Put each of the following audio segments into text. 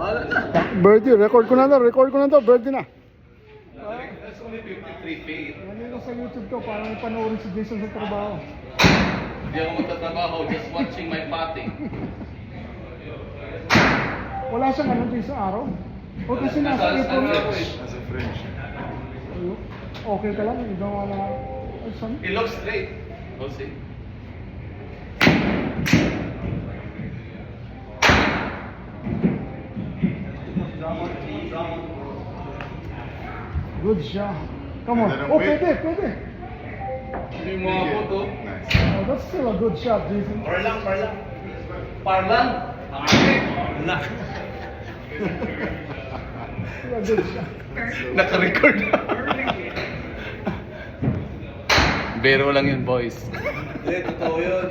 Bahala na. Birdie, record ko na to, birdie na. That's only 53 feet. Nandito sa YouTube ko, para may panoorin si Jason sa trabaho. Hindi ako magtatrabaho, just watching my putting. Wala siyang ano din sa araw. O kasi nasa Nasa- April. nasa- Nasa French. Okay ka lang, hindi ka wala. Ay, saan? It looks straight. We'll see. Good shot. Come on. Ganda ng Oh, weight. pwede. Hindi mo mga photo. Nice. Oh, that's still a good shot, Jason. Parlang. Parlang? Na. Still a good shot. Naka-record. Biro lang yun, boys. Hindi, totoo yun.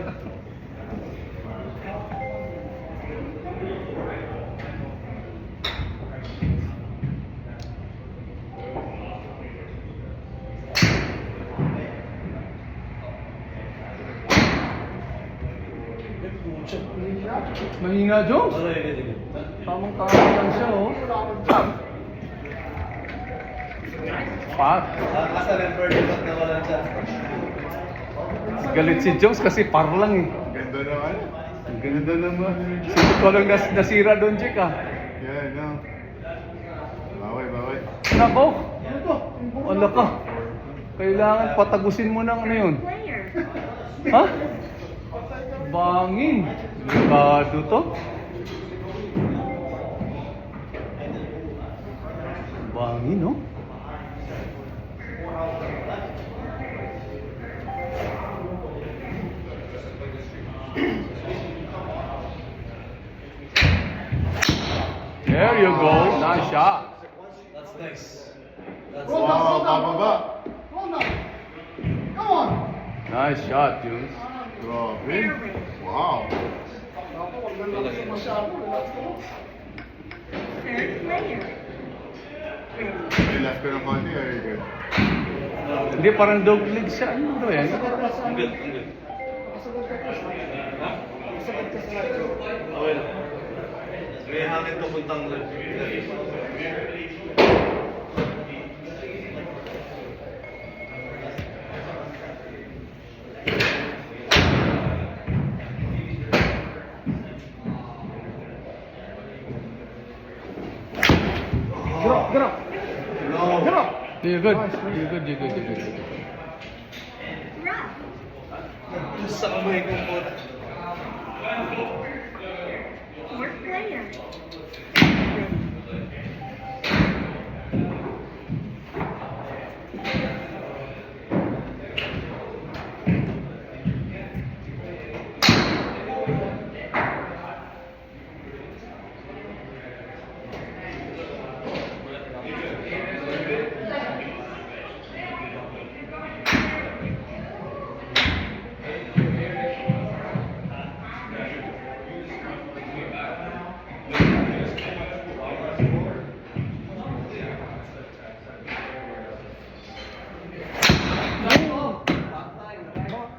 Mahina, Jones. Tamang-tama lang siya, oh. Pat. Asa rin bird, ba't nawalan siya? Galit si Jones kasi parlang eh. Ganda naman. Ang ganda naman. Sino ko lang nasira doon, Jack ah. Yeah, no. Baway. Nako. Ano to? Wala ka. Kailangan patagusin mo ng ano yun. Ha? Bangin. Delikado to. Bangin, no? There you go. Nice shot. That's nice. That's Wow, bababa. Hold on. Come on. Nice shot, Jules. Grabe. Wow. Ako, wag na lang kayo masyado. Relax ka lang. Third player. May left ko ng konti, very good. Hindi, parang dog leg siya. Ano ba yan? Sagot ka sa Ang good, ang good. Sagot ka sa Sagot ka sa Okay lang. May hangin papuntang left. Get up. No. Get up. You're good. You're good, you're good, you're good. Rough. Sa kamay ko po. Fourth player.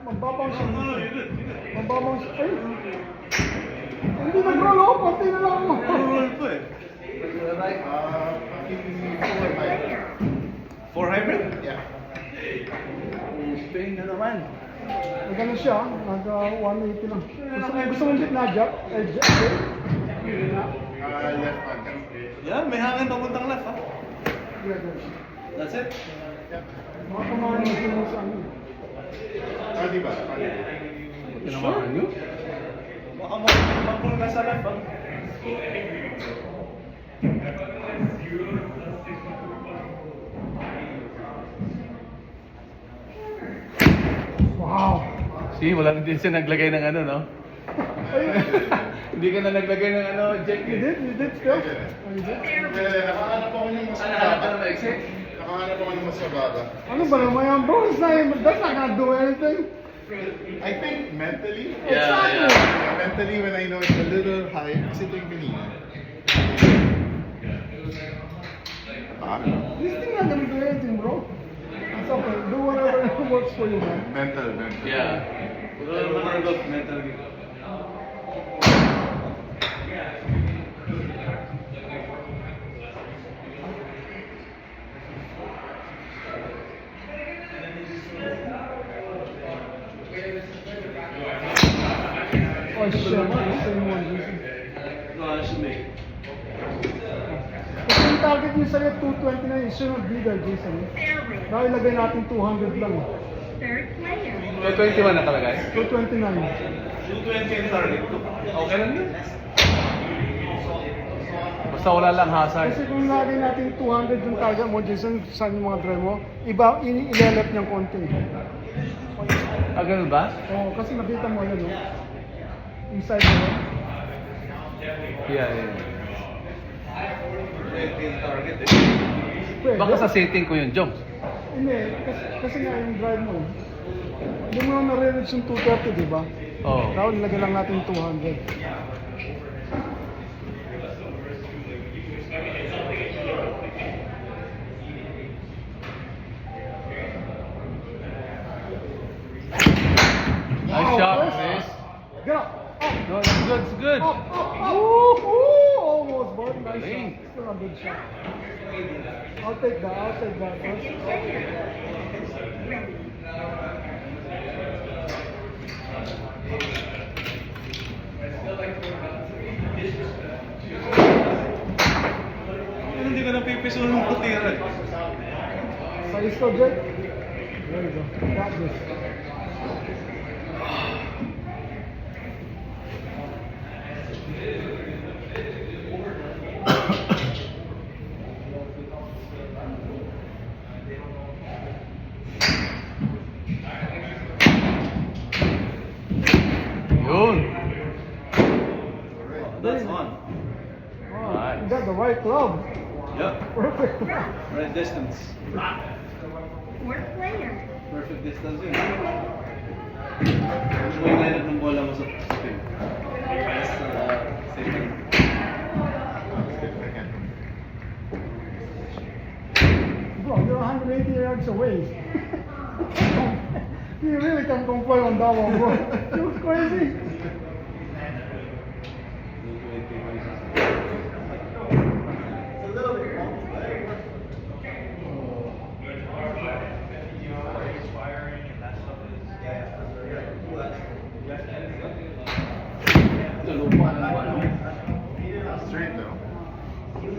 Magbabaw siya. Magbabaw siya. Ay! Hindi nag-roll off. Pati na lang. Roll po eh. For hybrid? Yeah. Spain na naman. Nagano siya. Nag-180 lang. Gusto mo na jab? Jab? Left hand. Yeah, may hangin papuntang left ha. That's it. Mga kumain mo sila sa ano. Pwede ba? Tinamaan nyo? Baka mo mapulong na sa left ha. Wow! See, wala din siya naglagay ng ano, no? Hindi ka na naglagay ng ano, Jack. You did still? Oh, you did? Nakahanap ako ng mas Hanap ka mababa. na exit? Nakahanap ako ng mas mababa. Ano ba naman yan, bro? It's not even, that's not gonna do anything. I think mentally, Yeah. mentally when I know it's a little high, kasi ito yung kanina. Ah, This thing not gonna do anything, bro. It's okay. Do whatever works for you, man. mental. Yeah. Mental game. should make. Kasi yung target niyo sa'yo 229, sunod leader, Jason. Fairway. Dahil lagay natin 200 lang. Third player. May 21 nakalagay. 229. 220 yung target ko. Okay lang yun. Basta wala lang hazard. Kasi kung lagay natin 200 yung target mo, Jason, saan yung mga drive mo, iba, ilelep niyang konti. Ah, ganun ba? Oo, kasi nakita mo yan, no? Inside mo. Yeah, yeah. 220 yung target eh. Pwede. Baka sa setting ko yun, Joms. Hindi, kasi nga yung drive mo. Hindi mo na nare-reach yung 230, di ba? Oo. Daw, nilagay lang natin 200. Nice shot, Chris. Get up! Up! No, it's good, it's good. Up! Up! Up! Woo! Almost, but nice Galing. shot. Still a good shot. I'll take that Second first. player. Ready. Hindi ko napipiso ng patira eh. Size ko, Jake. There you go. Got this. Yun. That's on. Wow, Nice. you got the right club. Yep. Perfect. Right distance. Fourth player. Perfect distance yun. Ano yung lineup ng bola mo sa spin? Yes, same. Bro, you're 180 yards away. You really can complain on that one, bro. It was crazy. Straight now.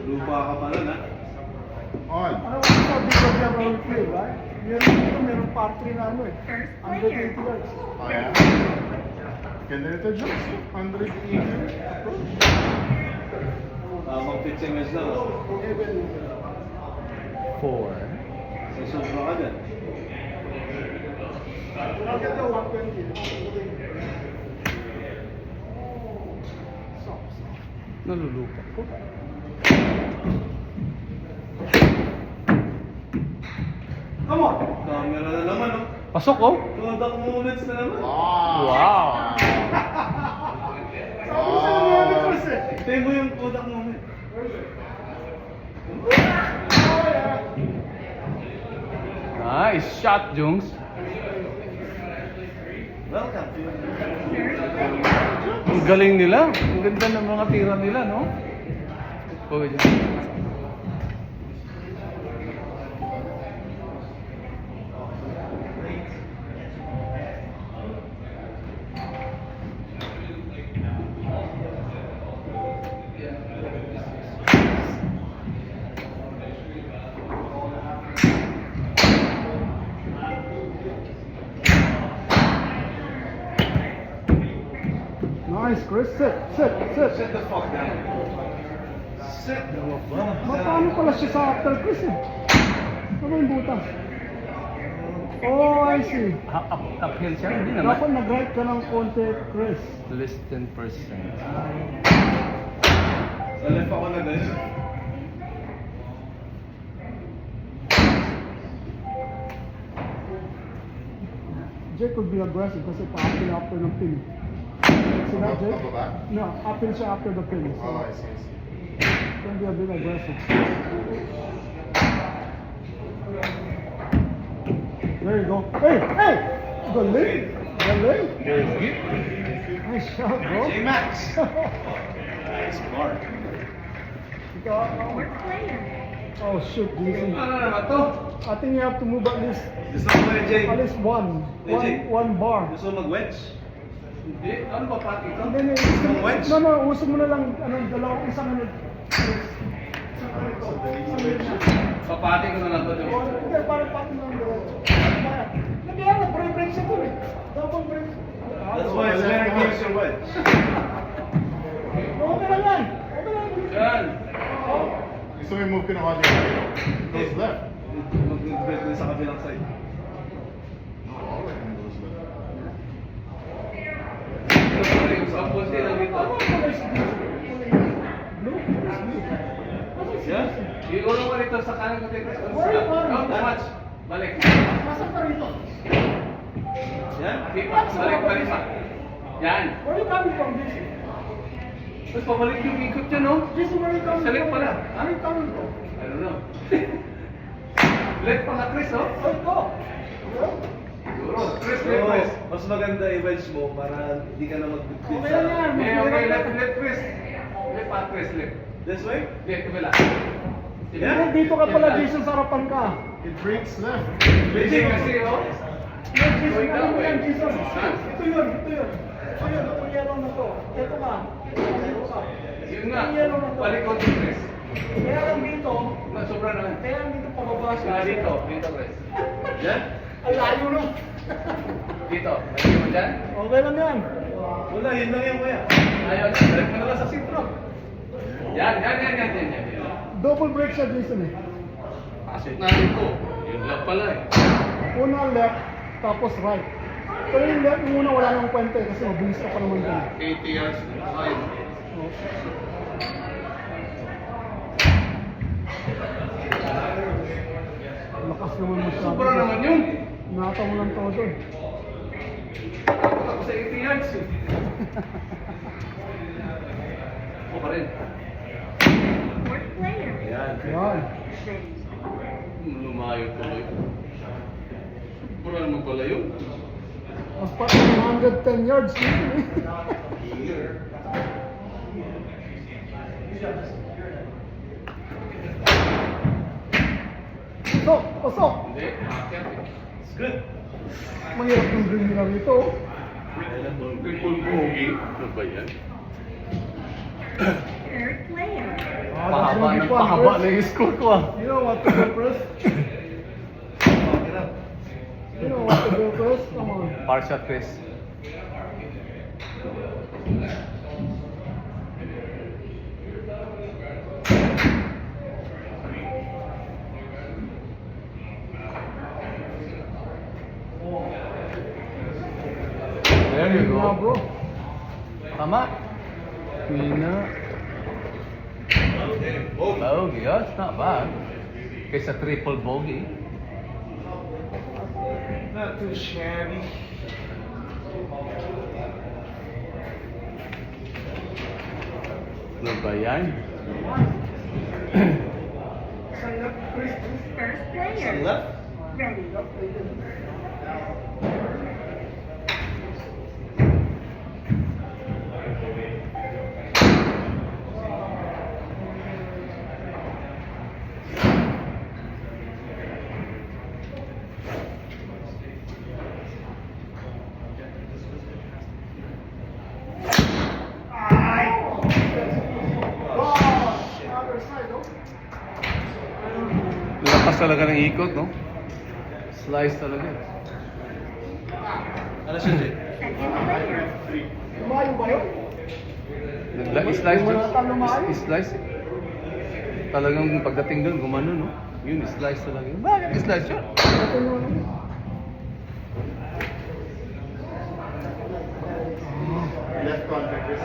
Lupa ka pala na. On. Ano ang sabi ko niya roll play, right? Meron part 3 na ano eh. First 180 player. yards. Oh, yeah? Ganda nito, Jones. 180 approach. Tamang pitching wedge lang. ah. 4. Sobra ka dyan. I'll get the 120. Nalulupa ko. Come on! Camera na naman, no? Pasok, oh. Kodak moments na naman. Wow. Sabi ko sa'yo mga Nicholas eh. Tingnan mo yung Kodak moment. Nice shot, Jungs. Welcome to Third player. Ang galing nila. Ang ganda ng mga tira nila, no? Okay, dyan. Nice, Chris. Sit. Sit the fuck down. Sit. Paano pala siya sa after Chris eh? Ano yung butas? Oh, I see. Uphill siya? Hindi naman. Dapat nag-right ka ng konti, Chris. Less than 10%. Sa left ako na guys. Jake could be aggressive kasi pa-appeal after ng pin. See that, Jake? Up back? No, appeal siya after the pin. So, Oh, I see, I see. can be a bit aggressive. There you go. Hey! Galing! Nice shot, bro. J-Max. Nice mark. Ikaw, Fourth player. oh shoot, Jason. Ano naman to? I think you have to move at least Gusto mo kaya, Jay? one Hey, Jay. bar. Gusto mo mag-wedge? Hindi, ano ba pati ito? Hindi, Yung wedge? no, usog mo na lang, dalawang isang Papati ko na lang ito. Hindi, parang pati lang diretso. Kaya nga, break siya dun eh. Double break. That's why it's better to use your wedge. Okay lang yan. Okay lang. Yan. Gusto mo i-move ka na kanya? Goes left. Mag-break din sa kabilang side. All right hand goes left. Ang punti lang dito. Yeah? Iulo mo rito sa kanan ko dito. Don't touch. Balik. Masang pa rito. Yan? Balik pa rin pa. Yan. Where you coming from, Jason? Tapos pabalik yung ikot yun, no? Jason, where you coming Sa left from? pala. Where you coming from? I don't know. Left pa nga, Chris, oh. Oh, ito. Siguro. Chris, So, left, Chris. mas maganda i-wedge mo para hindi ka na mag-fit Okay lang yan. Okay, left, Chris. Left pa, Chris, left. This way? Left, kabila. Yeah? Dito ka pala, Jason, sa harapan ka. It breaks left. Busy kasi, oh. Yes, Jason, Going ano that mo way. yan, Jason? Ha? Ito yun. Ito yun, itong yellow na to. Ito ka. Ito ka. Yun nga. Palikod yung Chris. Kaya lang dito, Na, sobra na. kaya lang dito pababa siya. Dito, Chris. Yan? Ang layo na. Dito. Lagi mo dyan? Okay lang yan. Wala, yun lang yan kuya. Ayun, balik mo na lang sa sintro. Yan. Double break siya, Jason eh. Pasok na rito. Yun lang pala eh. Una left, tapos right. Pero yung left yung una wala nang kwenta eh, kasi mabilis ka pa naman dyan. 80 yards. Fine. Lakas naman masyado. Sobra naman yun. Nata mo lang todo eh. Ako sa 80 yards eh. O pa rin. Fourth player. Yan. Yan. Ready. Lumayo tuloy. Sobra naman pala yun. Mas pa 110 yards yun eh. Pasok! Hindi. Akyat eh. It's good. Mahirap yung green nila rito. Triple bogey. Ano ba yan? Third player. Pahaba na yung score ko ah. You know what to do, Chris? Okay na. You know what to do, Chris? Come on. Par shot, Chris. There you Yeah, go. bro. Tama. Mina. Bogey, oh, it's not bad. Kaysa triple bogey. Not too shabby. Ano ba yan? First player. Some left? Ready. Lakas talaga ng ikot, no? Slice talaga. Ano siya, Jay? Second player. Lumayo ba yun? Slice Wala doon. kang lumayo. Slice. Talagang pagdating doon, gumano, no? Yun, slice talaga. Bakit slice yun? Ito yung ano. Left contact, Chris.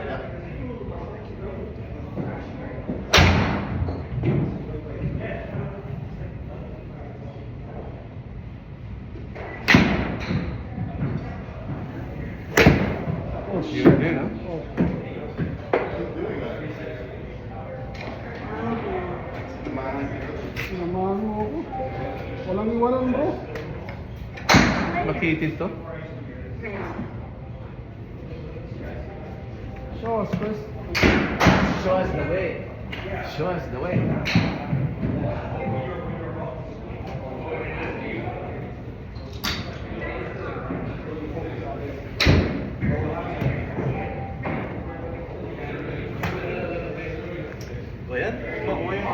Yeah. Oh, shit. Yun din, no? Oh. Keep doing that. Sinamahan mo ako. Walang iwanan, bro. Makitid to? Ready. Show us, Chris. Show us the way. Show us the way. Ba yan? Makuha yun.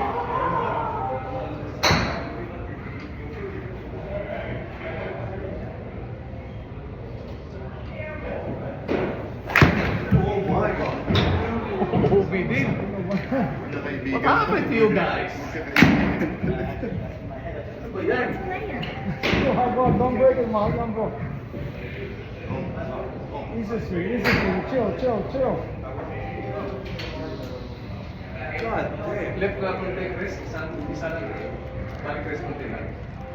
Oh my God. OB din. What happened to you guys? Ano ba yan? Player. Yo, high bro, don't break it, mahal lang bro. Easy, chill. God damn. Left ka konti, Chris. Isa lang. Balik, Chris, konti lang.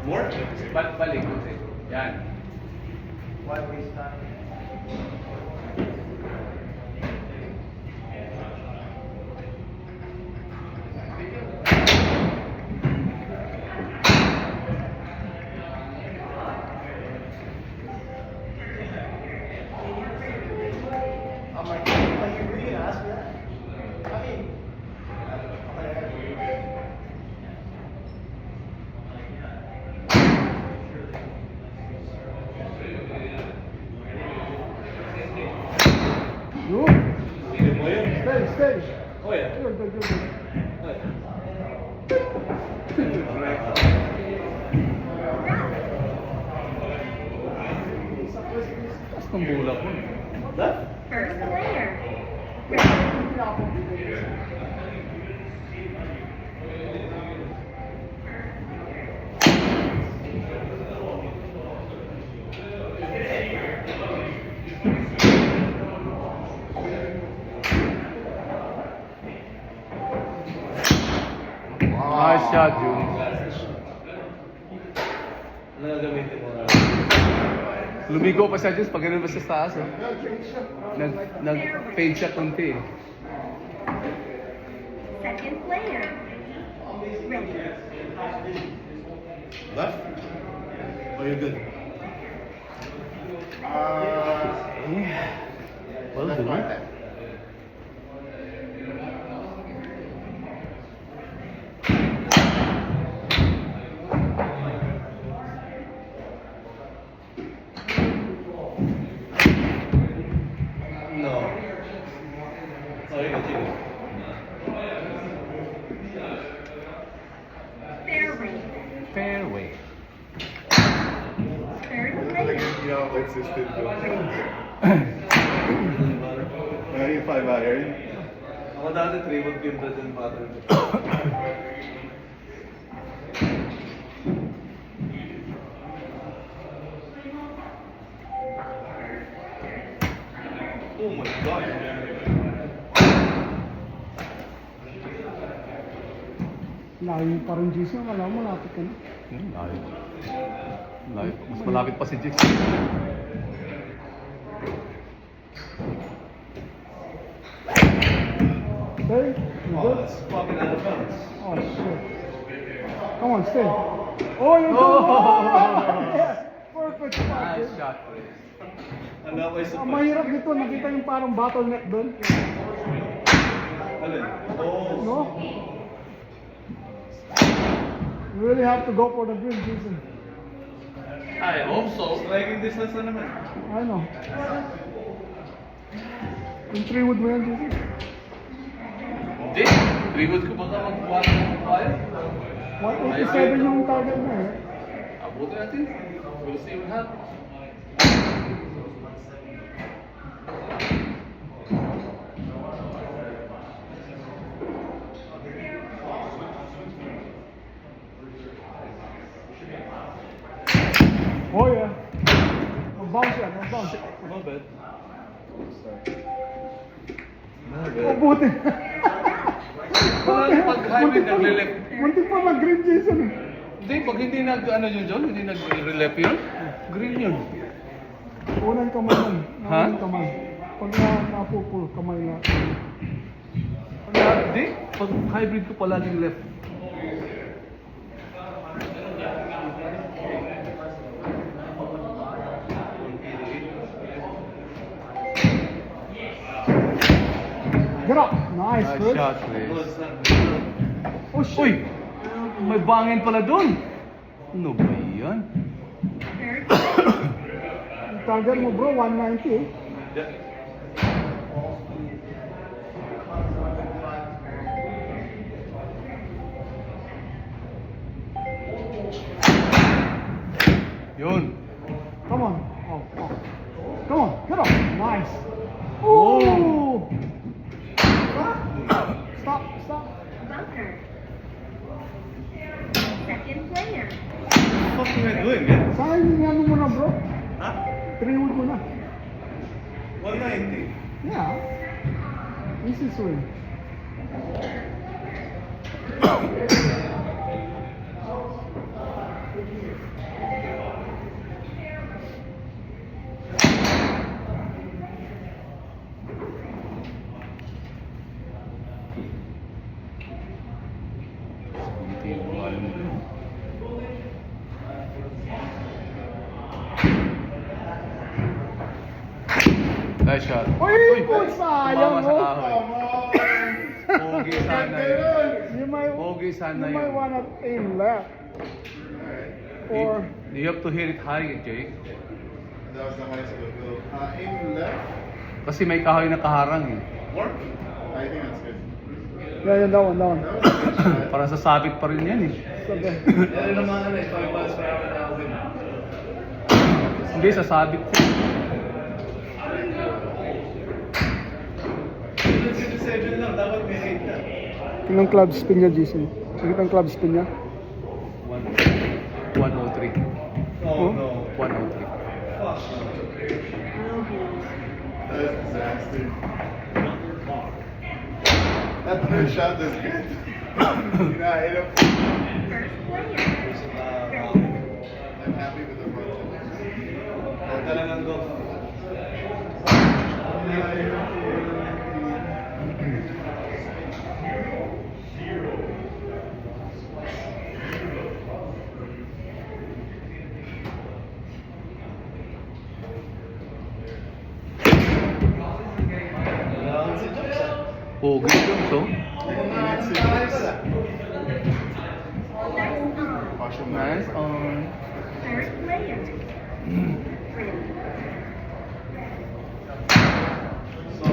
More? Balik, konti. Yan. Why waste time? I'm like, you really ask me that? I mean, Good. hindi mo yun. Stay. Oh yeah. Good. Taas ng bola ko. That? First player. Nice shot, Jun. Ano gagamitin mo? Lumigo pa siya, Jun. Pag ganun ba sa taas, oh. Nag-fade siya konti. Second player. Ready. Left? Oh, you're good. Well, That's good, fine. huh? No. Oh, you're good. Fairway. Fairway. Third Like, player. you know, like system. Yung 5 iron. Ako dati 3-1 game bread and butter. Oh my God. Layo pa rin, Jason. Alam mo, lapit ka na. Layo. Layo. Mas malapit pa si Jix. Stay. You Oh, good? that's fucking out of bounds. Oh, shit. Come on, stay. Oh, you're Oh! good. Yeah, perfect spot. Nice dude. shot, Chris. Ano ko isa Ang mahirap dito, nakita yung parang bottleneck doon. Alin? Oh. No? You really have to go for the green, Jason. I hope so. Striking distance na naman. I know. Yung 3 wood mo yan, Jason. Hindi. Reboot ko baka magbuha ng fire. 187 yung target mo eh. Abutin natin. We'll see what happens. Oh yeah. Mag-bounce yan, mag-bounce. Not bad. Oh, buti. Wala pag hybrid nagle-left. Muntik pa mag-green, Jason eh. Hindi, pag hindi ano yun, John, hindi nag-relep yun, green yun. Unang kamay nun. Ha? Unang kamay. Pag napupul, kamay na. Hindi, pag hybrid ko palaging left. Get up! Nice, Nice Chris. shot, Chris. Oh shit! Uy! May bangin pala dun! Ano ba yan? Third player. Yung target mo bro, 190 eh. Yeah. Stop, stop. Bunker. Second player. What am I doing, man? Sayang yung ano mo na, bro. Ha? 3 wood mo na. 190. Yeah. Easy swing. Hindi yung buhay mo. Nice shot. Uy, po, sayang, Tumama sa oh. kahoy. Pogi sana yun. You might, Pogi sana you might yun. wanna aim left. Or, You have to hit it high, Jake. That was the highest of the field. Aim left. Kasi may kahoy na kaharang eh. Work. I think that's good. yeah, that one, that one. That was a good shot. Parang sasabit pa rin yan eh. Sabi. Yan naman ano eh, 5 miles per hour na win. Hindi, sasabit yan. 7 lang, dapat may 8 na. Ilang club spin niya, GC? Sige ang club spin niya. 103. Oh no. 103. Fuck. That is disaster. That third shot is good. You know, I hit him. First player. I'm happy with the front. Ang talagang go. Kailangan si Jobs ah. Pogi yung to. Nice on. Nice on. Third player. Ready. So,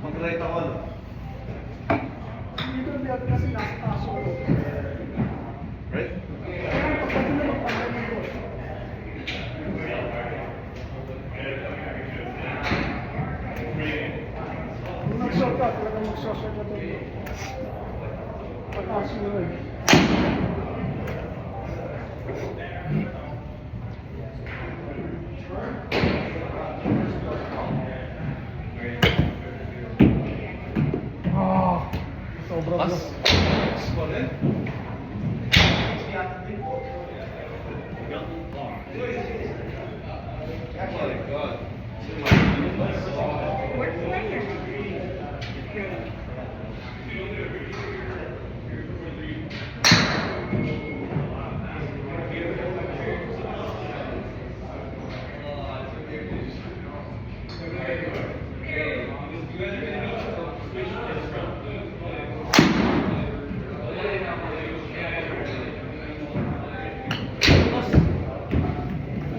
mag-right ako no? Dito hindi natin kasi nasa taso. Right? Pagpati na magpapay ng goal. Kung nag-shortcut, talagang mag-shortcut ito. Pagkaso nyo eh. Ah, sobra As. bro. Score eh? Oh my God. Fourth player. Ready.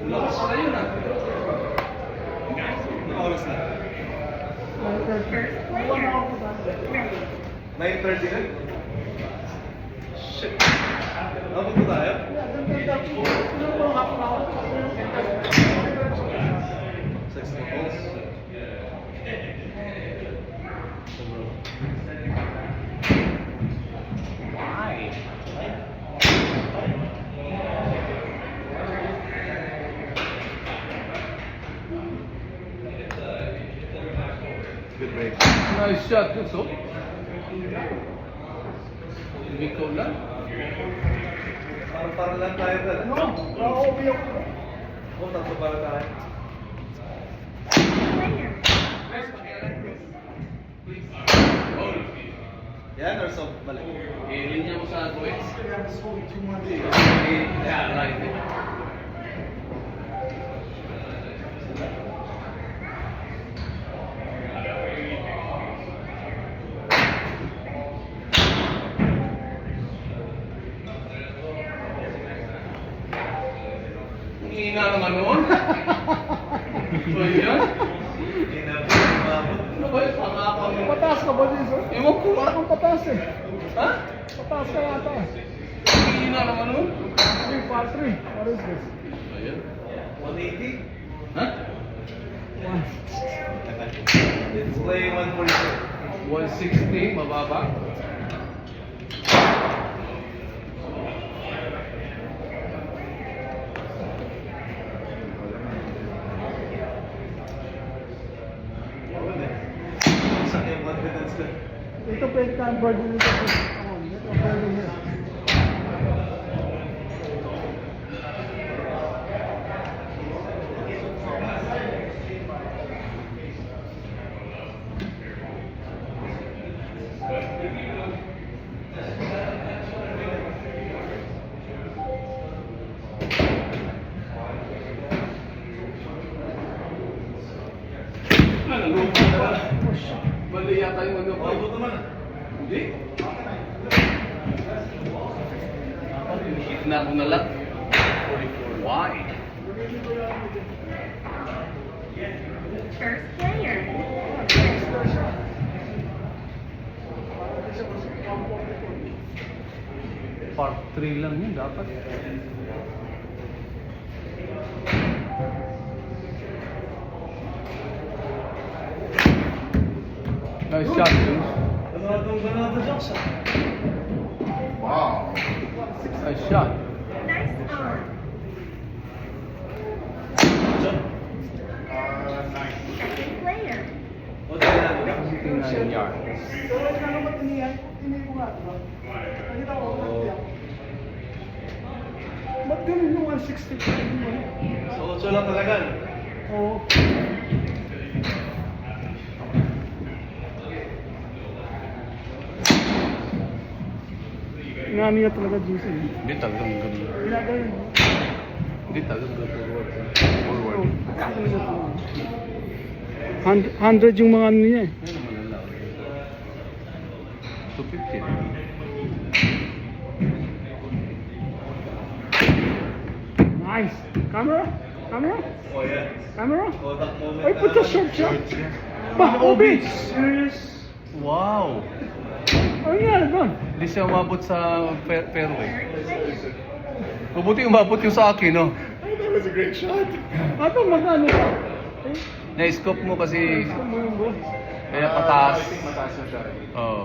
Lakas pala yun ah. Anong oras na? First player. Ready. 9:30 na? Shit. Abot ko tayo? 6 na balls. Good break. Nice shot yun, so. Hindi ko lang. Parang lang tayo pala. No, nauuwi ako. Oh, tatlo para tayo. Player. Yan or so balik? Linya mo sa tuwix. Hindi. Yeah, right. Ang ina naman noon. So yun? Hindi na po. Umabot. Ano ba yung pangakang mo? Pataas ka ba, Jesus? Ewan ko. Parang kang pataas eh. Ha? Pataas ka yata eh. Ang ina naman noon. 3, par 3. What is this? Ayun. 180? Ha? One. Let's play 142. 160, mababa. Saan yung confidence ka? Ito pwede ka ang burden nito. Come on, ito ang burden niya. Bali yata yung ano ko. Abot naman ah. Hindi. Gitna ko na lang. 44 wide. First player. Part 3 lang yun dapat. Nice shot, dude. Ganado Jokes ah. Wow. Nice shot. Nice on. Nice. Second player. O, ganado ka. 59 yards. So, wala na naman tinignan ko nga, diba? Nakita ko, nakita. Ba't ganun yung 160? So, 8 lang talaga. no? Oo. Ingami nga talaga Jason. Hindi talagang ganun. Ginagayon. Hindi talagang forward. Oo. Ganun nga talaga. 100 yung mga ano niya eh. Ano naman ang lang? 250. Nice. Camera? Camera? Oh, yeah. Camera? Kodak moment. Ay, put the short shot. Bah, Obi! Serious? Wow! Ano nga doon? Hindi siya umabot sa fairway. Third player. Mabuti umabot yung sa akin, no? That was a great shot. Ato, magkano ka? Eh, Na-scope mo kasi gusto mo yung bro. kaya pataas. I think mataas na siya. Oo.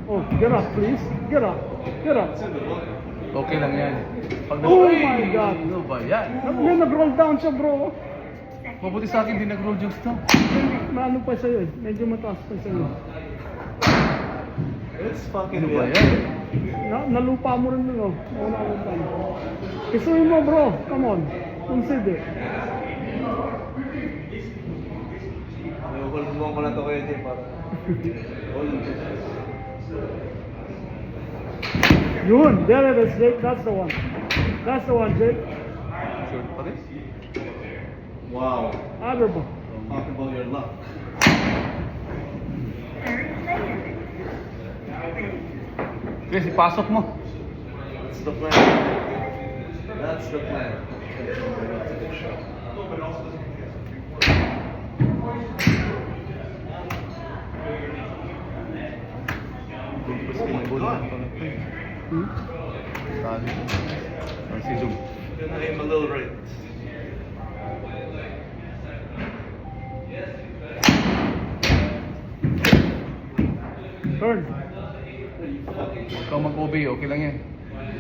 Oh, get up please. Get up. Get up. Okay lang yan. Pag Oh Uy! my God. Ano ba yan? May nag-roll down siya bro. Mabuti sa akin, di nag-roll jokes to. Maano pa sa'yo eh. Medyo mataas pa sa'yo. It's fucking Ano ba weird. yan? Nalupa mo rin no. Nauna ko pa. Isuin mo bro. Come on. Consider. Nakukulbong ko na to kayo, Jay, para. Yun. There it is, Jake. That's the one. That's the one, Jake. Sure pa rin? Wow. Other ball. Talk about your luck. Third player. Chris, ipasok mo. That's the plan. That's the plan. That's a good shot. Gumpos ko may bola. Hmm? Tali. Si Zoom. Gonna aim a little right. Turn. Are you fucking Huwag kang mag-OB, okay lang yan.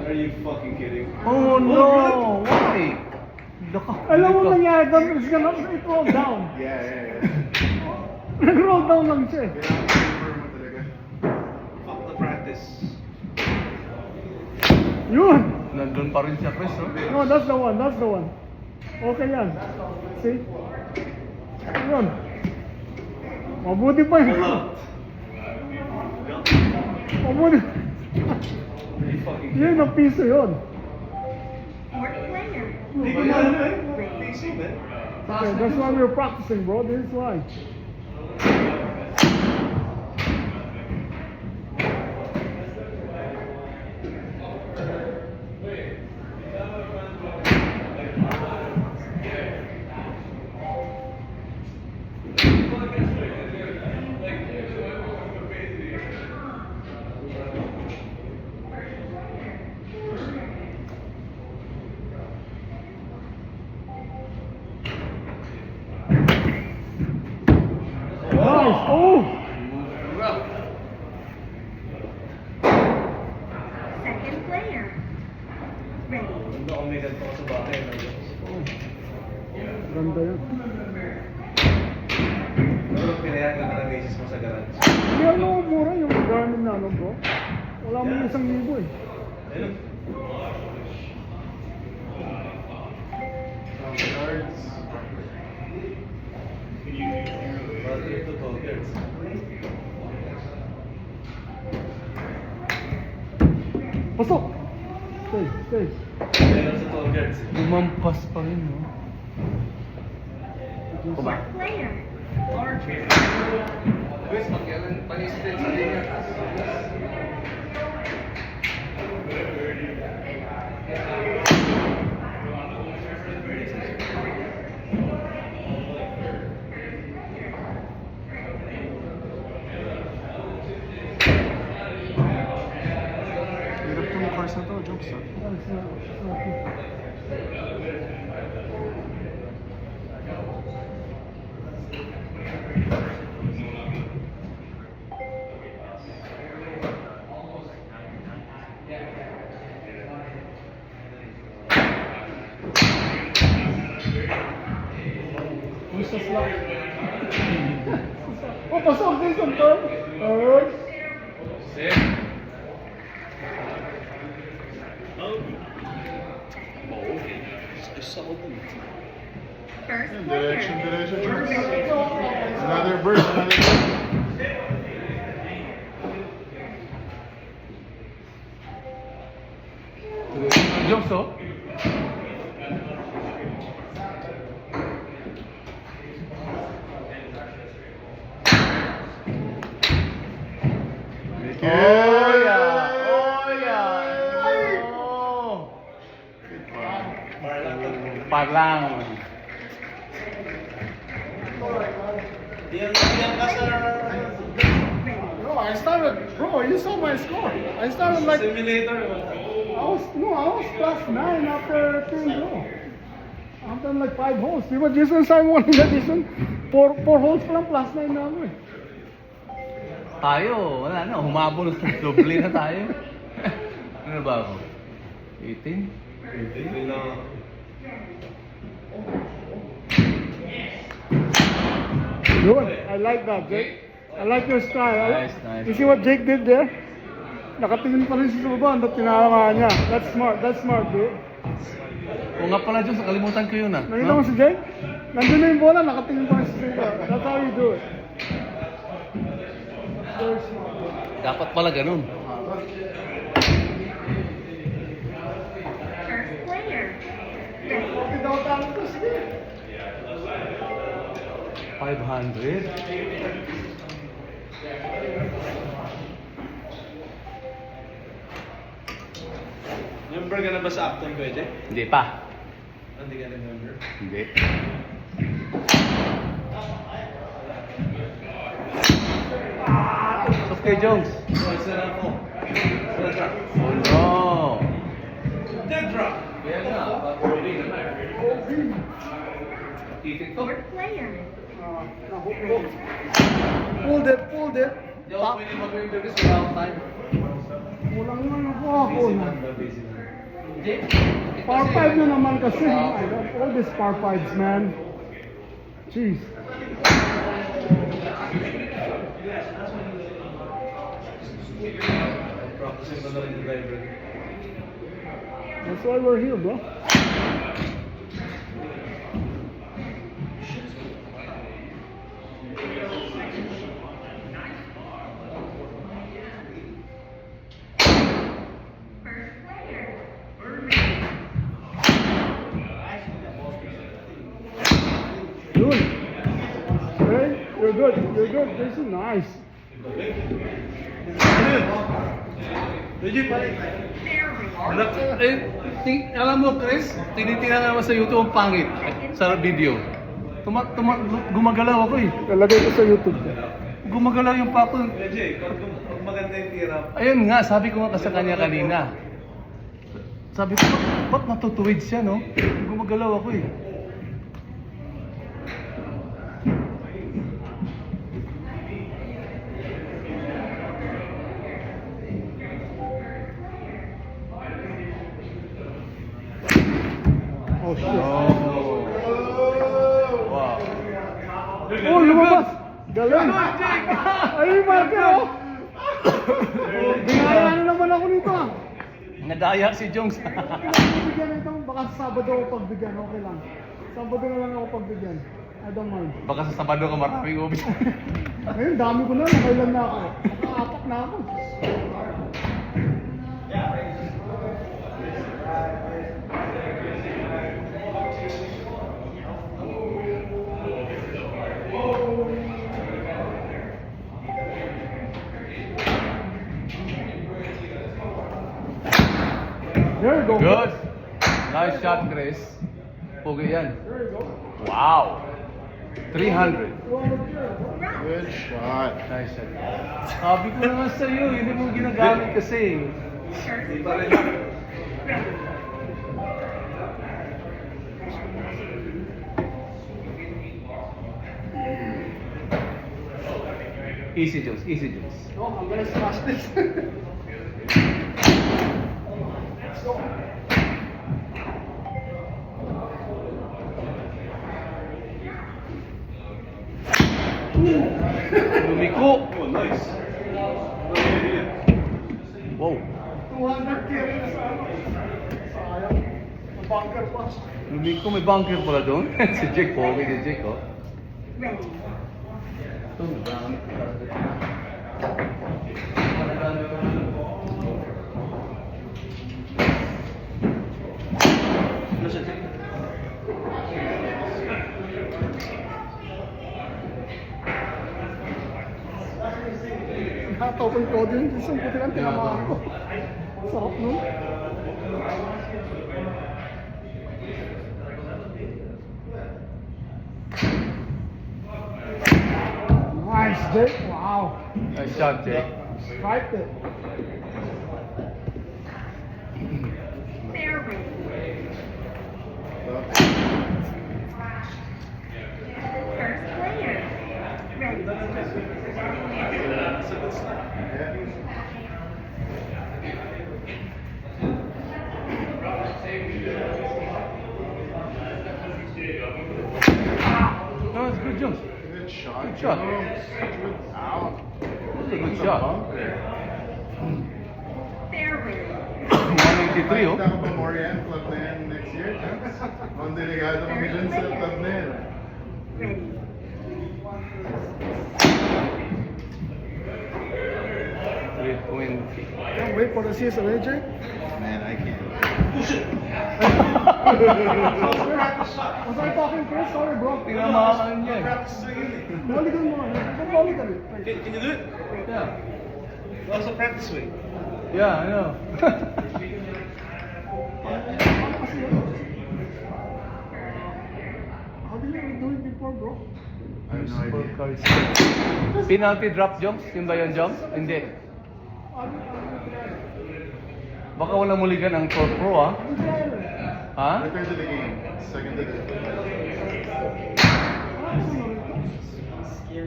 Are you fucking kidding? Oh no! Why? Laka. Alam mo nangyari doon, it's gonna, it roll down. Yeah, yeah, yeah. Nag-roll down lang siya eh. Kailangan mo talaga. Fuck the practice. Yun! Nandun pa rin siya, Chris, no? No, that's the one, that's the one. Okay yan. See? Yun. Mabuti pa yun. Mabuti. Are you fucking Yun ang piso yun. Fourth player. Hindi ko na ano eh. PC, man. Okay, that's why we're practicing, bro. This is why. Maganda yan. Pero pinayagan ka na basis mo sa garage. Hindi ano, mura yung Garmin na ano bro. Wala mo yung 1,000 eh. Ayun. Cards. But ito to girls. Pasok! Stay, stay. Meron sa tall girls. Lumampas pa rin, no? Kuba? Player. Guys, magkailan pa-straight sa linya. Hirap tong cars na to, jokes ah. Gusto slap. Oh, pasok din sa turn. Third. First Direction, player. direction, jokes. Another bird, another bird. Jokes, oh? Make Oh, it. yeah! Oh, yeah! Oh! Parlang. Diyan ka sa No, I started, bro, you saw my score. I started like, simulator. I was plus 9 after 10 bro. After like 5 holes. Di ba, Jason Simon in addition, 4 holes pa lang plus 9 na ako eh. Tayo, wala na. Humabol na. Doble na tayo. Ano ba ako? 18? Ito lang. Good. I like that, Jake. I like your style. Nice, nice. You see what Jake did there? Nakatingin pa rin siya sa baba, ang tinalamaan niya. That's smart, dude. O nga pala, Diyos, nakalimutan ko yun, ah. Nakita mo si Jake? Nandun na yung bola, nakatingin pa rin siya sa baba. That's how you do it. Very smart. Dapat pala ganun. First player. Okay daw tayo ko, sige. 500? Member ka na ba sa Acton pwede? Hindi pa. Hindi ka na member. Hindi. Okay, Jones. So, isa na ako. Isa na. Oh, no. Dead drop. Kaya nga, titik to. Fourth player. Pulled it. Hindi ako pwede mag-interview sa without time. Kulang naman ako ako na. Busy na. Hindi. Par 5 na naman kasi. I got all these par 5s, man. Jeez. Practicing na rin yung driver. That's why we're here, bro. First player. Good. Okay, you're good. This is nice. Legit pala. Fairway. Alam mo, Chris, tinitingnan naman sa YouTube ang pangit sa video. Gumagalaw ako eh. Lalagay ko sa YouTube. Gumagalaw yung pako. Legit, kung maganda yung tira. Ayun nga, sabi ko nga sa kanya kanina. Sabi ko, ba't natutuwid siya, no? Gumagalaw ako eh. Oh shit. Oh. Galing. Ay, Marker, oh. Binaya na naman ako nito, ah. Nadaya si Jones. Pagbigyan ito, baka sa Sabado ako pagbigyan, okay lang. Sabado na lang ako pagbigyan. I don't mind. Baka sa Sabado ka maraming ubis. Ngayon, dami ko na, nakailan na ako. Nakaapak na ako. There you go. Good. Nice shot, Chris. Pugi yan. There you go. Wow. 300. Good shot. Nice shot. Sabi ko naman sa'yo, hindi mo ginagamit kasi. First Di pa rin. ready. Easy, Jones. Easy, Jones. No, I'm gonna smash this. Let's go. Lumiko. Oh, nice. Wow. 200 carry na sa ano. Sayang. Bunker pa. Lumiko, may bunker pala doon. Si Jake, pogi si Jake, oh. Ready. Ito, marami talaga. Ano siya, Jake? Nakatawag ko din. Isang puti lang tinamaan ko. Sarap nun. Nice, Jake. Wow. Nice shot, Jake. Striped it. Fair ready. First player. Ready. No, it's good, Jones. Good shot. Good shot. Good out. It's a good shot. Fair ready. 183, oh. Nakita ka ba Morian Club na yan next year? Ang delegado kami dun sa club na yan. Ready. 320. Can't wait for the season, eh, Jake? Man, I can't. Was I talking Chris? Sorry, bro. Tinamakan niya eh. Balikan mo. Balikan mo. Can you do it? Yeah. Also practice swing. Yeah, I know. How did you do it before, bro? I have no idea. Penalty drop, Jones? Yun ba yun, Jones? Hindi. Baka walang muligan ang pro, ah. Ha? Return to the game. Second to the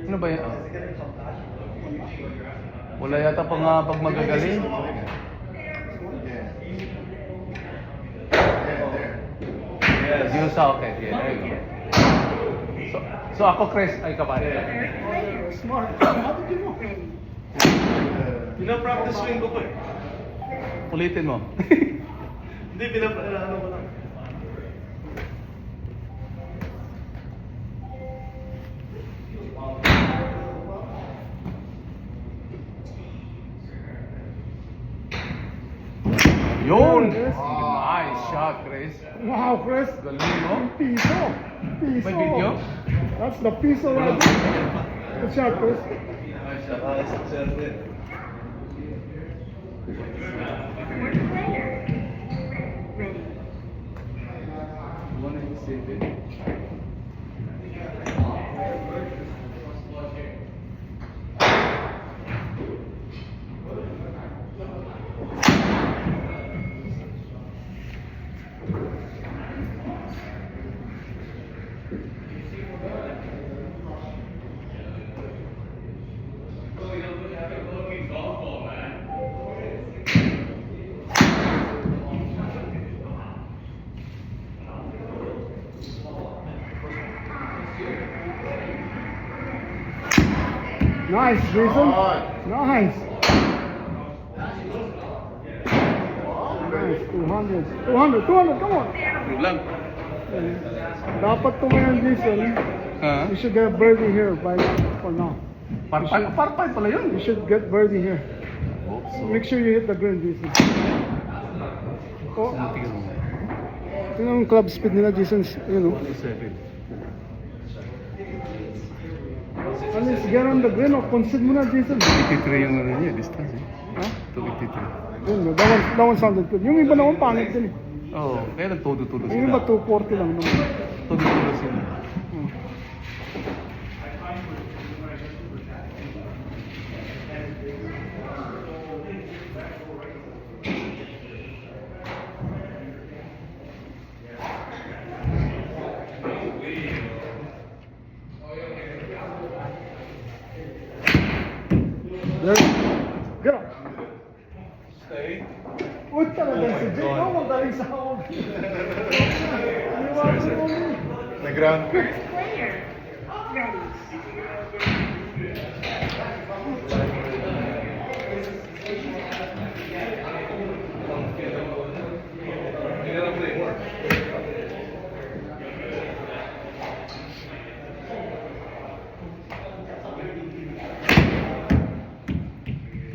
Ano ba yan? Ah. Wala yata pag magagaling. Yeah. Yeah, there. Yun sa okay. Yeah, there you go. So ako, Chris, ay kabali. First player. Smart. How did you know? Ready. Pina-practice swing ko po eh. Ulitin mo. Hindi, ano ko lang. Yun! Yes. Nice shot, Chris. Wow, Chris. Galing, no? Piso. Piso. May video? That's the piso right there. Good shot, Chris. Nice shot. Fourth player. Ready. 187. Nice, Jason. Nice. Nice, 200. 200, come on. Blue lang. Dapat tumayan, Jason. Ha? You should get birdie here for now. Parpay pala yun. You should get birdie here. Oops. Make sure you hit the green, Jason. Oh, Tingnan mo. yun ang club speed nila, Jason. You know. 7. At least get on the green o concede mo na, Jason. 83 yung ano niya, distance eh. Ha? 283. Yun, that one sounded good. Yung iba naman pangit din eh. Oo, kaya nagtudo-tudo sila. Yung iba 240 lang naman. Tudo-tudo sila. Hmm. There. Get up. Uy, talagang si Jake. Oh, magaling sa hawag. Nag-ground. First player. Ready.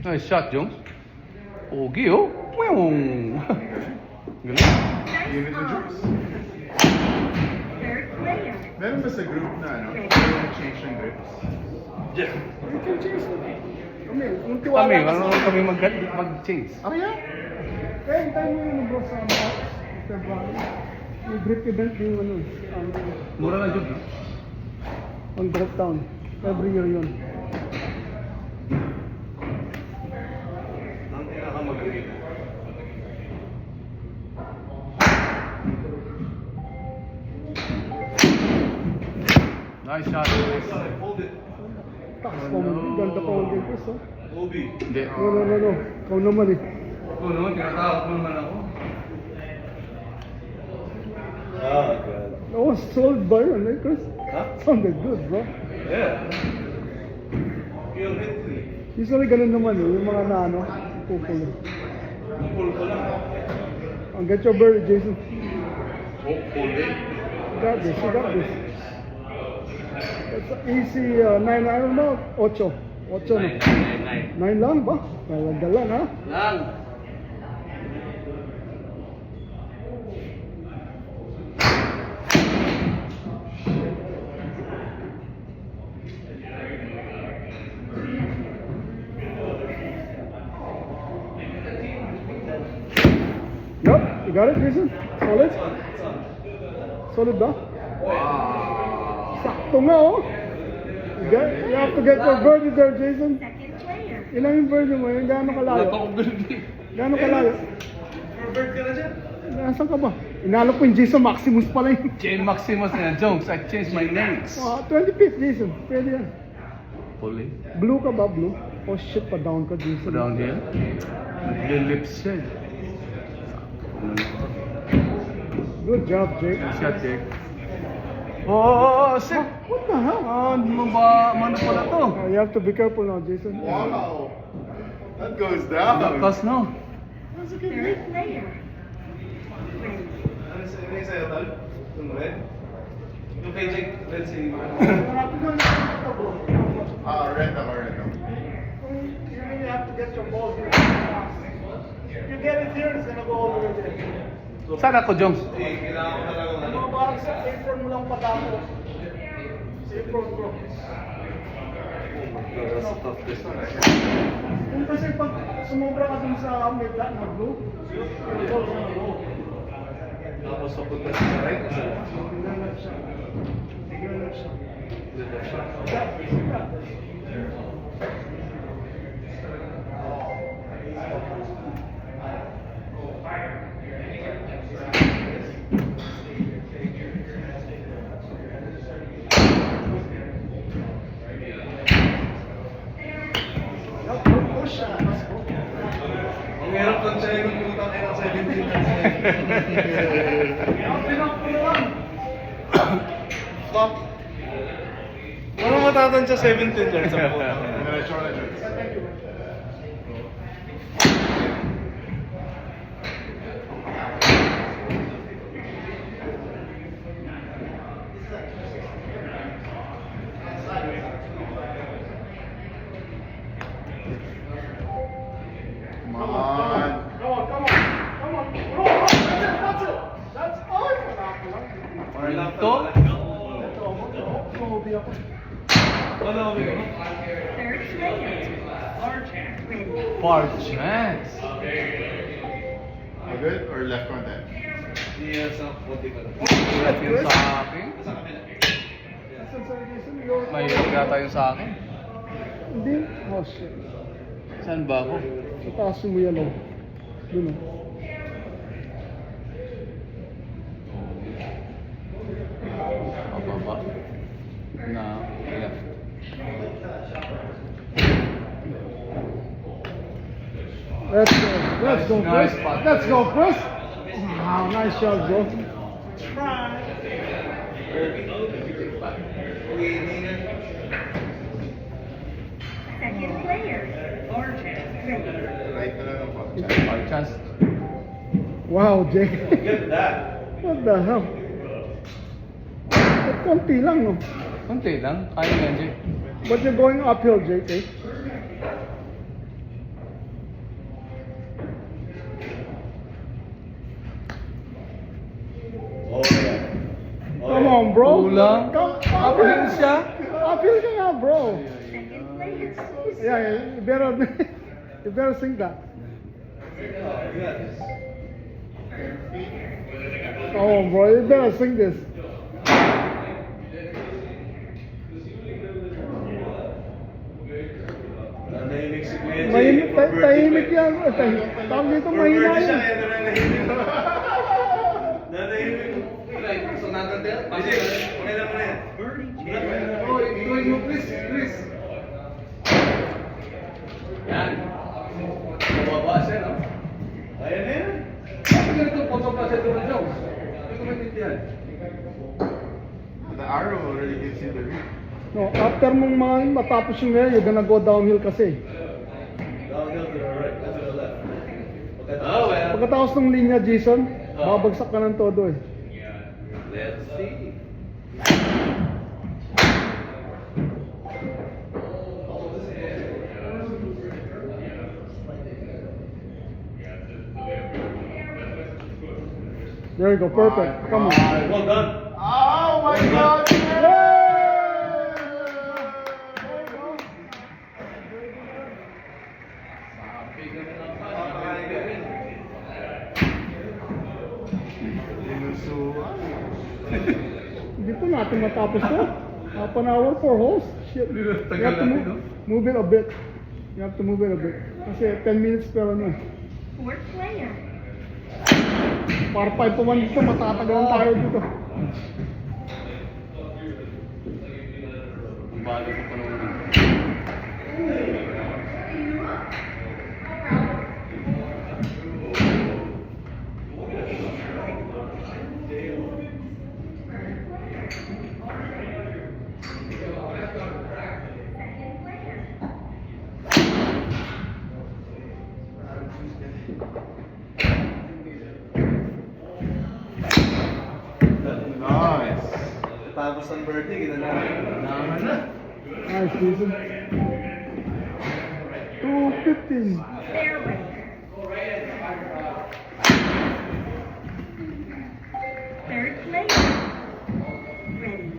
Nice shot, Jones. Pogi, oh. Weng. Galing. Give it to Juice. Third player. Meron ba sa group na ano? Change ng grips? You can change it. Kung tiwala Kami, ka ano sa... kami mag-change? Oh, yeah? Kaya hintayin mo yung bro sa Mr. Brown. Yung grip event yung ano, Mura lang, Jones. ang drop down. Every year yun. Ang pinakamagaling. Nice shot. Hold it. Takas pa mo. Ganda pa ang game ko. Obi. Hindi. No. Ikaw naman eh. Oo naman, tinatawag mo naman ako. Ah, God. That was solid by yun, eh, Chris? Huh? Sounded good, bro. Yeah. Yung hit eh. Usually ganun naman eh, yung mga na ano, pupulo. Pull ko lang. Ang get your bird, Jason. Hold it. You got this. It's easy, 9 iron ba? 8 na. 9 lang ba? Dala na. Lang. Yup, you got it, Jason? Solid? Solid ba? Sakto nga, oh. You have to get your birdie there, Jason. Second player. Ilang yung birdie mo? Yung gaano kalayo? Gaano kalayo? Bird ka na dyan. Nasaan ka ba? Inalok ko yung Jason Maximus pala yun. Jane Maximus na Jones. I changed my names. 25th, Jason. Pwede yan. Puli. Blue ka ba, blue? Oh shit, pa down ka, Jason. Down here. Naglilips siya. Good job, Jake. Nice shot, Jake. Oh, shit! What the hell? Mano pala to? You have to be careful now, Jason. Wow! That goes down. Lakas, no? That's a good Third hit. player. Ready. Ano yung sa'yo, Tal? Yung red? Yung kay Jake, red si... Red ako. You really have to get your ball here. If you get it here, it's gonna go all the way there. Saan ako, Jones? Kailangan ko talaga ng ano. Mga parang sa apron mo lang patako. Sa apron, bro. That's a tough distance. Kung kasi pag sumobra ka dun sa mega na blue, yung ball sa go. Tapos papunta sa right, isa lang. Tingnan lang siya. Dito siya. Ang hirap ng siya yung putang ina 17 na Stop. Ano matatansya 17 yards ang puta? Yeah, short entrance. Thank you. Come on. Come on, come on, come on. Bro, that's it. That's all. Ito? Third player. Ready. Far chance. Good or left contact? Yes, what they call it. Ulat yun sa akin. May yata yun sa akin. Hindi. Oh, shit. Saan ba ako? Sa taas mo yan, oh. Dun, oh. Pababa. Na left. Let's go. Let's go, Nice Chris. spot. Let's go, Chris. Wow, nice shot, bro. Second player. Ready. Right na lang po. Far chance. Wow, Jake. Look at that. What the hell? Konti lang, no? Kunti lang. Kaya yan, Jay. But you're going uphill, Jake, eh? Oh, yeah. Come on, bro. Kulang. Come Uphill siya. Uphill ka nga, bro. Second player. Yeah, you better, you better sing that. Come on, bro. You better sing this. Nanahimik si Kuya Jay. Mahimik, tahimik yan. Tawag dito, mahina Birthday siya, yan. kaya nanahimik. Nanahimik. So, natin din? Kasi, pakailan mo na yan. Oh, ituloy mo, please. Please. Yan. Bababa siya, no? Ayan na yan. Bakit ganito po pa siya doon, Jones? Hindi ko maintindihan. The arrow already gives you the read. No, after mong matapos yung ngayon, you're gonna go downhill kasi. Downhill to the right, to the left. Oh, well. Pagkatapos ng linya, Jason, babagsak ka ng todo eh. Let's see. There you go, perfect. Come on. Well done. Oh my God! Hindi pa natin matapos to. Half an hour for host. Shit. You have to move it a bit. You have to move it a bit. Kasi 10 minutes pero ano. Fourth player. Para 5 pa man dito, matatagalan tayo dito. Bali ko pa naman. Nice. Tapos ng birthday, kita na. Naman na. Nice season. 2:15. Fairway. Third player. Ready.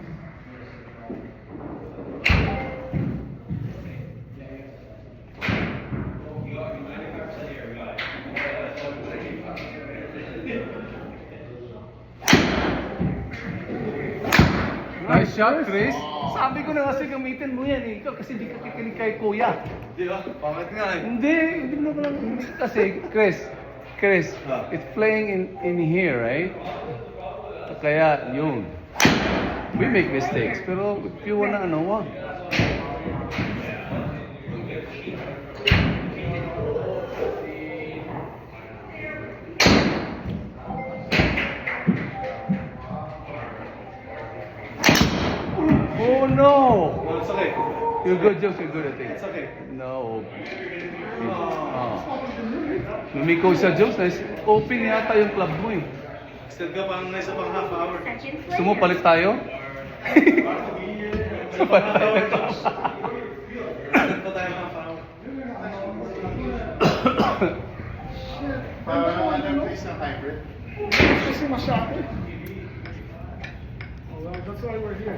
Nice shot, Chris. Sabi ko na kasi gamitin mo yan eh. Ikaw kasi di ka kikinig kay Kuya. Di ba? Pangit nga eh. Hindi mo pala. Kasi, Chris, it's playing in here, right? Kaya, yun. We make mistakes, pero if you wanna, wag. Oh no! Walang sakit. You're good, Jones. You're good at it. It's okay. No. Lumiko siya, Jones. Open yata yung club mo eh. Extend ka pang isa pang half hour. Second Gusto mo player. palit tayo? Isa pang half hour, Josh. Extend pa tayo half hour. Ano place na hybrid? Kasi masyado. Oh, well, that's why we're here.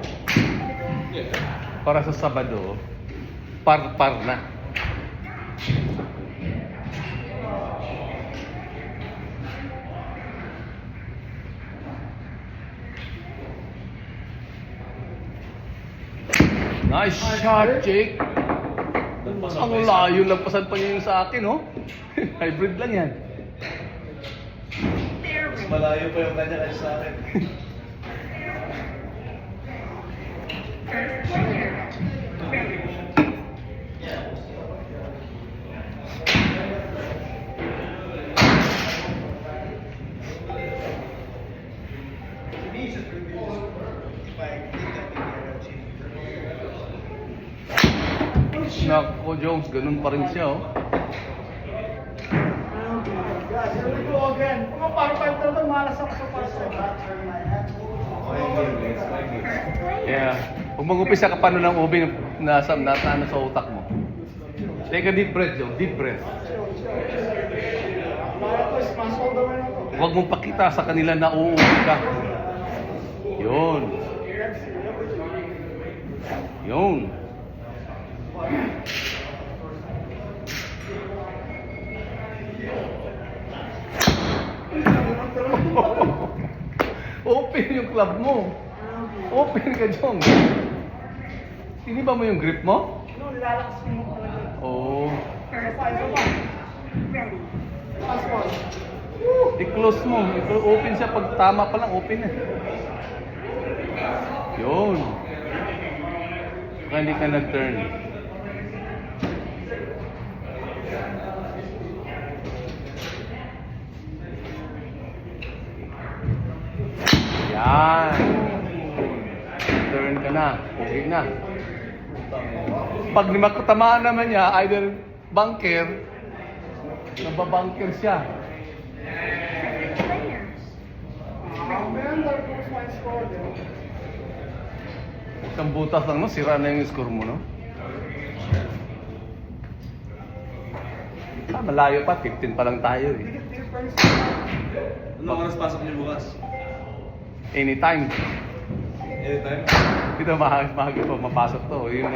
Para sa Sabado, par-par na. Nice shot, Jake. Ang layo, lagpasan pa niya yung sa akin, oh. Hybrid lang yan. Mas Fairway. malayo pa yung kanya kaysa sa akin. First player. Ready. Nako, Jones, ganun pa rin siya, oh. Guys, here we go again. Mga par 5 na ito, malas ako sa par 7. First player. Yeah. Kung mag-upisa ka pa nun ng ubing nasa ano sa utak mo. Take a deep breath, Jones. Deep breath. Para to, smash all the way na to. Huwag mong pakita sa kanila na uuwi ka. Yun. Yun. Open yung club mo. Open ka, Jong. Tiniba mo yung grip mo? No, lalakas mo talaga. Oo. First player. Ready. Last one. I-close mo. Open siya. Pag tama pa lang, open na. Yun. Baka hindi ka nag-turn. Yan. Turn ka na. Okay na. Pag makatamaan naman niya, either bunker, nababunker siya. Second player. Oh man, there goes my score there. Isang butas lang, no? Sira na yung score mo, no? Malayo pa. 15 pa lang tayo, eh. Difference. Anong oras pasok niyo bukas? Anytime. Anytime? Dito mahal pa mapasok to. Yung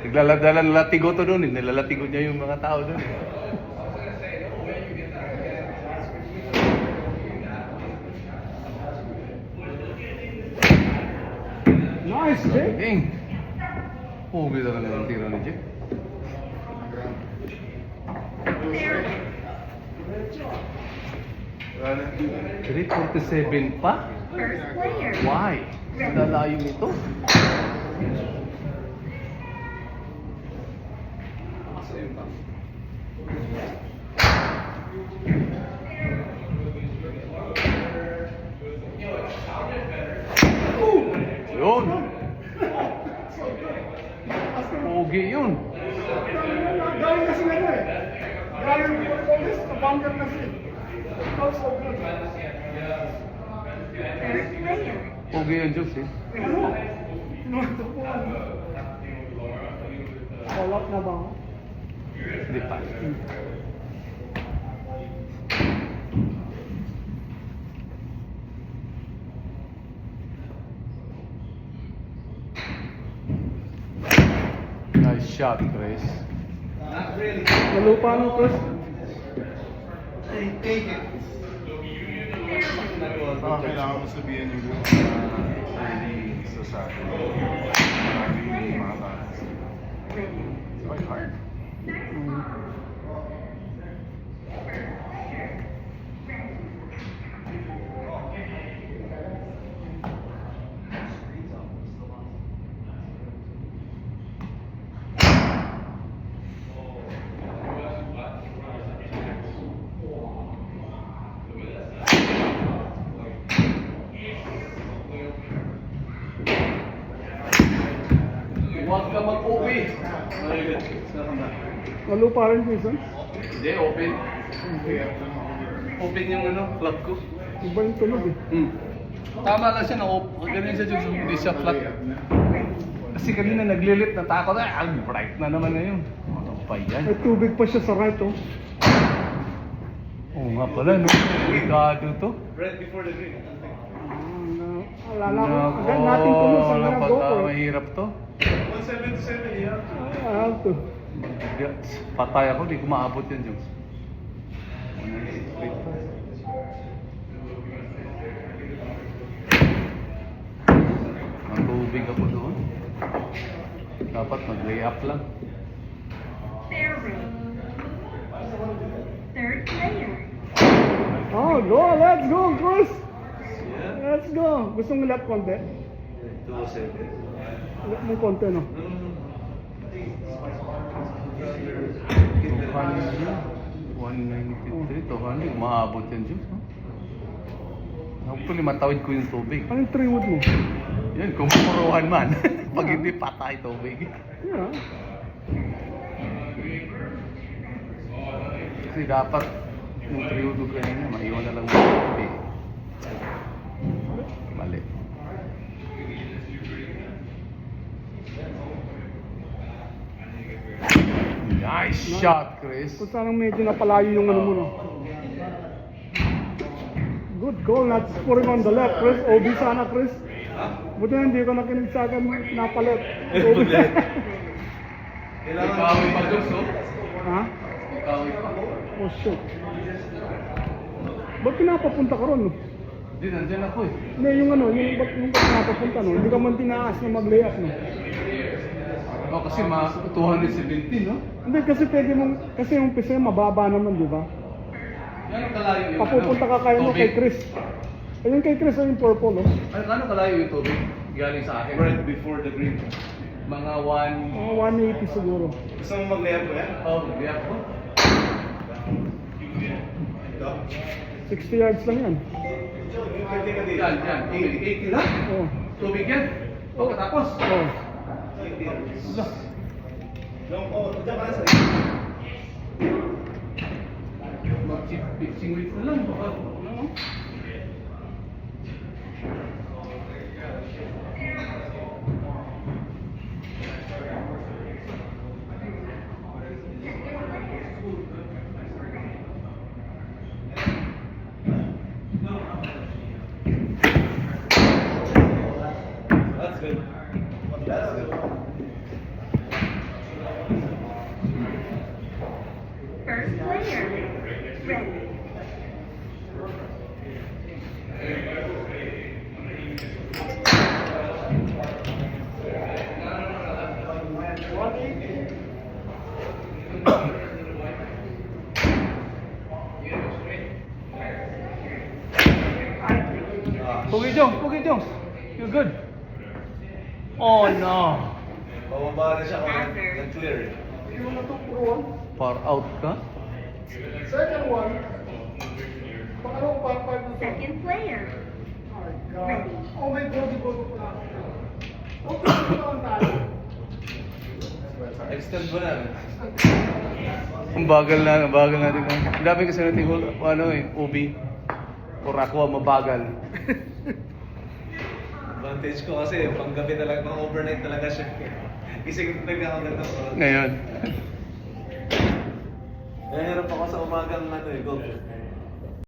naglalatigo to doon, eh. Nilalatigo niya yung mga tao doon. Nice, Jake. Ding! Pugi talaga ng tiro ni Jake. Fairway. 347 pa? First player. Why? Sa layo nito? Yun! Pugi yun! Galing kasi na eh. Galing mo ko this, nabanggan na siya. That's so good. Third player. Pugi yun, Jukes, eh. Ano? Sinuwento po. Follow up na ba ako? Hindi pa. Nice shot, Chris. Not really. Nalupa mo, Chris. Take it. Kailangan mo sabihin yung hindi sa akin. Hindi mga taas. Ready. It's quite hard. Huwag ka mag-uwi. Lalo pa rin, Jason. Hindi, open. Open yung plug ko. Iba yung tunog eh. Tama lang siya na ganun siya Jugs, hindi siya flat. Kasi kanina naglilit, natakot bright na naman ngayon. Ano pa yan? May tubig pa siya sa right, oh. Oo nga pala, no? Delikado to. Right before the green. Alala ko. Agad natin tunog sa mga Napaka GoPro. mahirap to. 177, yeah. I have to. Patay ako, di ko maabot yan Jugs. 196 pa. Matubig ako doon. Dapat mag-lay up lang. Fairway. Third player. Oh, go! Let's go, Chris! Yeah. Let's go! Gusto mo lap konti? 207. Lap mo konti, no? 193, 200, maabot yan Jugs. No? Hopefully matawid ko yung tubig. Anong 3 wood mo? Yan, kung mapuruhan man. Pag hindi patay tubig. Yeah. Kasi dapat yung triudo kanina, maiwan na lang mo yung tubig. Mali. Nice shot, Chris. Kung saan medyo napalayo yung ano mo, no? Good goal, not scoring on the left, Chris. OB sana, Chris. Buti na hindi ko nakinig sa akin napalit. OB. Ikawi pa, Jugs, no? Ha? Ikawi pa. Oh, shit. Ba't pinapapunta ka ron, no? Hindi, nandyan ako eh. Hindi, yung ano, ba't pinapapunta, no? Hindi ka man tinaas na mag-layup, no? Oh, kasi 217, no? Hindi, kasi pwede mong, kasi yung PC mababa naman, di ba? Gano'ng kalayo yung Papupunta ka kaya mo kay Chris. Ayun kay Chris, ayun purple, no? Gano'ng kalayo yung tubig? Galing sa akin. Right before the green. Mga Mga 180 siguro. Gusto mo mag-layup ko yan? Oh, biyak ko. 60 yards lang yan. Yan, yan. 80 lang. Oh. Tubig yan. Pagkatapos. Oh. Mag-pitching weight na lang. Baka, ano? That's good. That's good. First player. Ready. Pugi Jones. You're good. Oh no. Bababa na siya kung nag-clear eh. Yung na to, pro one. Far out ka? Second one. Pangalawang part 5 na to. Second player. Oh my God. Oh my God, di ba ito pala? Okay, ito lang tayo. Extend mo na. Ang bagal natin. Ang dami kasi natin OB. Or aqua, mabagal. Advantage ko kasi panggabi talaga, pang overnight talaga siya. Gising talaga ako ganito. Ngayon. Nahihirap ako sa umagang golf.